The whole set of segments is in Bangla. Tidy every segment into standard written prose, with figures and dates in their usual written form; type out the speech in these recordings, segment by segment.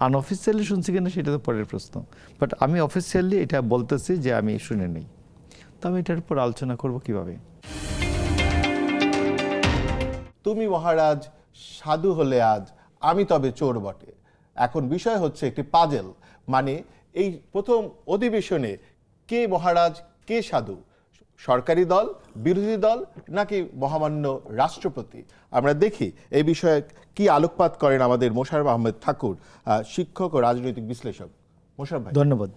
আনঅফিসিয়ালি শুনছি কিনা সেটা তো পরের প্রশ্ন, বাট আমি অফিসিয়ালি এটা বলতেছি যে আমি শুনে নেই। তো আমি এটার উপর আলোচনা করব কিভাবে। তুমি মহারাজ সাধু হলে আজ, আমি তবে চোর বটে। এখন বিষয় হচ্ছে একটি পাজেল, মানে এই প্রথম অধিবেশনে কে মহারাজ কে সাধু, সরকারি দল, বিরোধী দল, নাকি মহামান্য রাষ্ট্রপতি? আমরা দেখি এই বিষয়ে কি আলোকপাত করেন আমাদের মোশাররফ আহমেদ ঠাকুর, শিক্ষক ও রাজনৈতিক বিশ্লেষক। মোশাররফ ভাই। ধন্যবাদ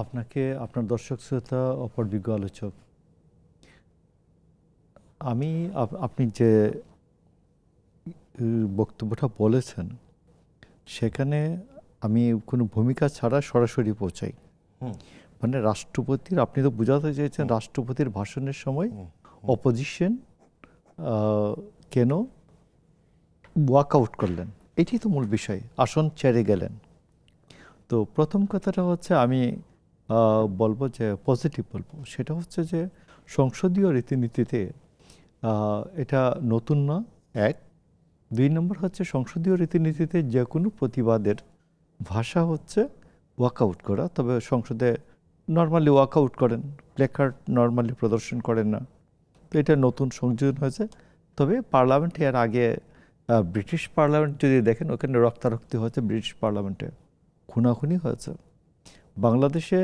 আপনাকে, আপনার দর্শক শ্রোতা, অপর বিজ্ঞ আলোচক। আমি আপনি যে বক্তব্যটা বলেছেন সেখানে আমি কোনো ভূমিকা ছাড়া সরাসরি পৌঁছাই। মানে রাষ্ট্রপতির, আপনি তো বোঝাতে চেয়েছেন রাষ্ট্রপতির ভাষণের সময় অপোজিশন কেন ওয়াকআউট করলেন, এটি তো মূল বিষয়, আসন ছেড়ে গেলেন। তো প্রথম কথাটা হচ্ছে আমি বলবো যে পজিটিভ বলবো, সেটা হচ্ছে যে সংসদীয় রীতিনীতিতে এটা নতুন না, এক। দুই নম্বর হচ্ছে সংসদীয় রীতিনীতিতে যে কোনো প্রতিবাদের ভাষা হচ্ছে ওয়াকআউট করা, তবে সংসদে নর্মালি ওয়াকআউট করেন, প্লেকার্ড নর্মালি প্রদর্শন করেন না। তো এটা নতুন সংযোজন হয়েছে। তবে পার্লামেন্টে এর আগে ব্রিটিশ পার্লামেন্ট যদি দেখেন, ওখানে রক্তারক্তি হয়েছে, ব্রিটিশ পার্লামেন্টে খুনাখুনি হয়েছে। বাংলাদেশে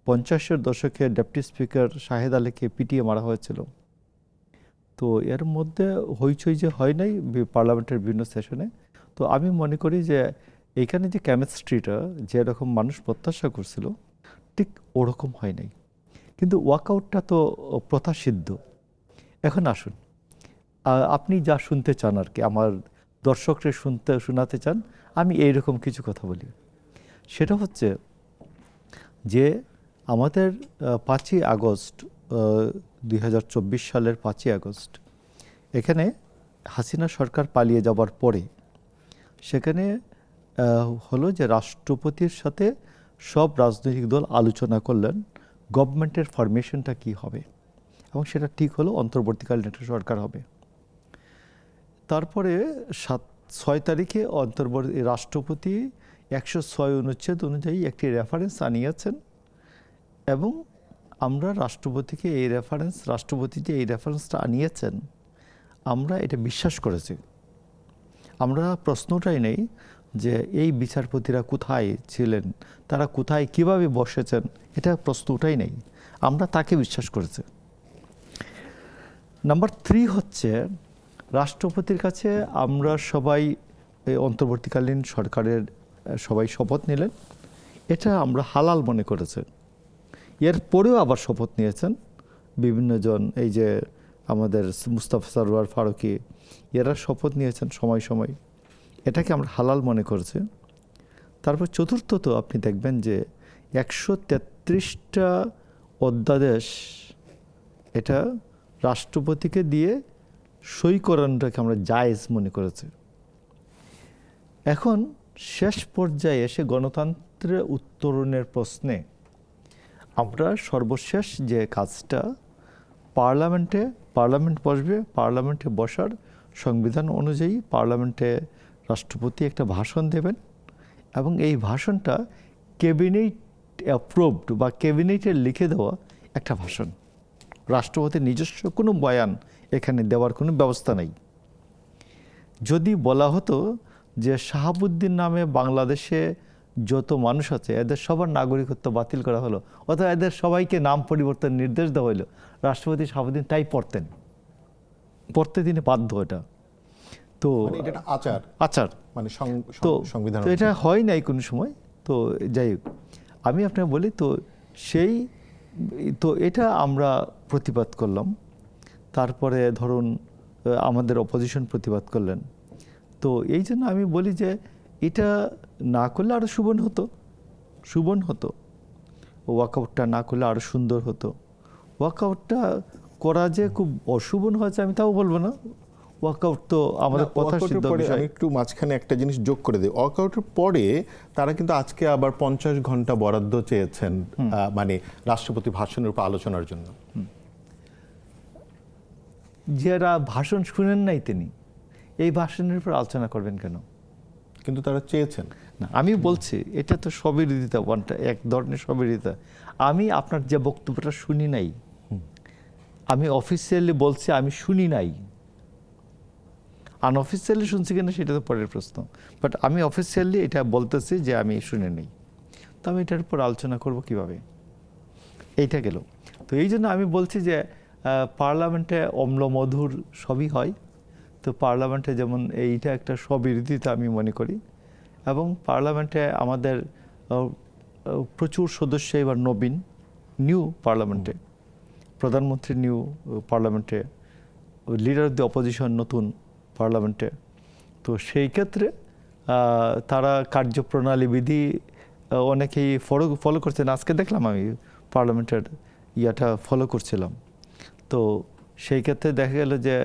50-এর দশকে ডেপুটি স্পিকার শাহেদ আলীকে পিটিয়ে মারা হয়েছিল। তো এর মধ্যে হইচই যে হয় নাই পার্লামেন্টের বিভিন্ন সেশনে। তো আমি মনে করি যে এইখানে যে কেমিস্ট্রিটা যেরকম মানুষ প্রত্যাশা করছিল ঠিক ওরকম হয় নাই, কিন্তু ওয়াকআউটটা তো প্রথাসিদ্ধ। এখন আসুন, আপনি যা শুনতে চান আর কি, আমার দর্শকরা শোনাতে চান, আমি এইরকম কিছু কথা বলি। সেটা হচ্ছে যে আমাদের 5ই আগস্ট 2024 সালের 5ই আগস্ট এখানে হাসিনা সরকার পালিয়ে যাবার পরে সেখানে হলো যে রাষ্ট্রপতির সাথে সব রাজনৈতিক দল আলোচনা করলেন গভর্নমেন্টের ফরমেশনটা কি হবে, এবং সেটা ঠিক হলো অন্তর্বর্তীকালীন একটা সরকার হবে। তারপরে 6 তারিখে রাষ্ট্রপতি 106 অনুচ্ছেদ অনুযায়ী একটি রেফারেন্স আনিয়েছেন, এবং আমরা রাষ্ট্রপতিকে রাষ্ট্রপতি যে এই রেফারেন্সটা আনিয়েছেন আমরা এটা বিশ্বাস করেছি। আমরা প্রশ্নটাই নেই যে এই বিচারপতিরা কোথায় ছিলেন, তারা কোথায় কিভাবে বসেছেন, এটা প্রশ্নটাই নেই, আমরা তাকে বিশ্বাস করেছি। নাম্বার 3 হচ্ছে রাষ্ট্রপতির কাছে আমরা সবাই অন্তর্বর্তীকালীন সরকারের সবাই শপথ নিলেন, এটা আমরা হালাল মনে করেছি। এরপরেও আবার শপথ নিয়েছেন বিভিন্ন জন, এই যে আমাদের মুস্তাফা সরওয়ার ফারুকী, এরা শপথ নিয়েছেন সময় সময়, এটাকে আমরা হালাল মনে করেছি। তারপর চতুর্থত আপনি দেখবেন যে 133টা অধ্যাদেশ এটা রাষ্ট্রপতিকে দিয়ে সই করানোটাকে আমরা জায়েজ মনে করেছি। এখন শেষ পর্যায়ে এসে গণতন্ত্রের উত্তরণের প্রশ্নে আমরা সর্বশেষ যে কাজটা, পার্লামেন্ট বসবে, পার্লামেন্টে বসার সংবিধান অনুযায়ী পার্লামেন্টে রাষ্ট্রপতি একটা ভাষণ দেবেন, এবং এই ভাষণটা ক্যাবিনেট অ্যাপ্রুভড বা ক্যাবিনেটের লিখে দেওয়া একটা ভাষণ। রাষ্ট্রপতির নিজস্ব কোনো বয়ান এখানে দেওয়ার কোনো ব্যবস্থা নেই। যদি বলা হতো যে শাহাবুদ্দিন নামে বাংলাদেশে যত মানুষ আছে এদের সবার নাগরিকত্ব বাতিল করা হলো, অথবা এদের সবাইকে নাম পরিবর্তন নির্দেশ দেওয়া হলো, রাষ্ট্রপতি শাহাবুদ্দিন তাই পড়তে তিনি বাধ্য। এটা তো এটা আচার, মানে সংবিধান, তো এটা হয় নাই কোনো সময়। তো যাই হোক, আমি আপনাকে বলি, তো এটা আমরা প্রতিবাদ করলাম। তারপরে ধরুন আমাদের অপোজিশন প্রতিবাদ করলেন। তো এই জন্য আমি বলি যে এটা না করলে আরও সুবন হতো, ওয়াকআউটটা না করলে আরও সুন্দর হতো। ওয়াকআউটটা করা যে খুব অশুভন হয়েছে আমি তাও বলবো না, ওয়াকআউট তো আমাদের কথা সিদ্ধ বিষয়। আমি একটু মাঝখানে একটা জিনিস যোগ করে দিই, ওয়াকআউটের পরে তারা কিন্তু আজকে আবার 50 ঘন্টা বরাদ্দ চেয়েছেন, মানে রাষ্ট্রপতি ভাষণের উপর আলোচনার জন্য। যারা ভাষণ শুনেন নাই তিনি এই ভাষণের উপর আলোচনা করবেন কেন? কিন্তু তারা চেয়েছেন। না, আমি বলছি এটা তো স্ববিরোধিতা, এক ধরনের স্ববিরোধিতা। আমি আপনার যে বক্তব্যটা শুনি নাই, আমি অফিসিয়ালি বলছি আমি শুনি নাই। আনঅফিসিয়ালি শুনছি কিনা সেটা তো পরের প্রশ্ন, বাট আমি অফিসিয়ালি এটা বলতেছি যে আমি শুনি নাই। তো আমি এটার উপর আলোচনা করব কিভাবে, এইটা গেল। তো এই জন্য আমি বলছি যে পার্লামেন্টে অম্ল মধুর সবই হয়। তো পার্লামেন্টে যেমন এইটা একটা স্ববিরোধিতা আমি মনে করি, এবং পার্লামেন্টে আমাদের প্রচুর সদস্য এবার নবীন, নিউ পার্লামেন্টে, প্রধানমন্ত্রী নিউ পার্লামেন্টে, লিডার অফ দি অপোজিশন নতুন পার্লামেন্টে। তো সেই ক্ষেত্রে তারা কার্যপ্রণালী বিধি অনেকেই ফলো করছেন। আজকে দেখলাম আমি পার্লামেন্টের ইয়াটা ফলো করছিলাম। তো সেই ক্ষেত্রে দেখা গেল যে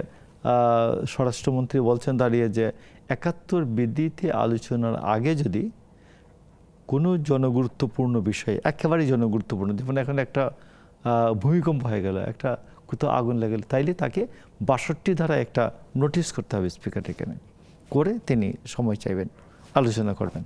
স্বরাষ্ট্রমন্ত্রী বলছেন দাঁড়িয়ে যে ৭১ বিধিতে আলোচনার আগে যদি কোনো জনগুরুত্বপূর্ণ বিষয়, একেবারেই জনগুরুত্বপূর্ণ, যেমন এখন একটা ভূমিকম্প হয়ে গেল, একটা কোথাও আগুন লেগে গেল, তাইলে তাকে ৬২ ধারা একটা নোটিশ করতে হবে স্পিকার এখানে, করে তিনি সময় চাইবেন, আলোচনা করবেন।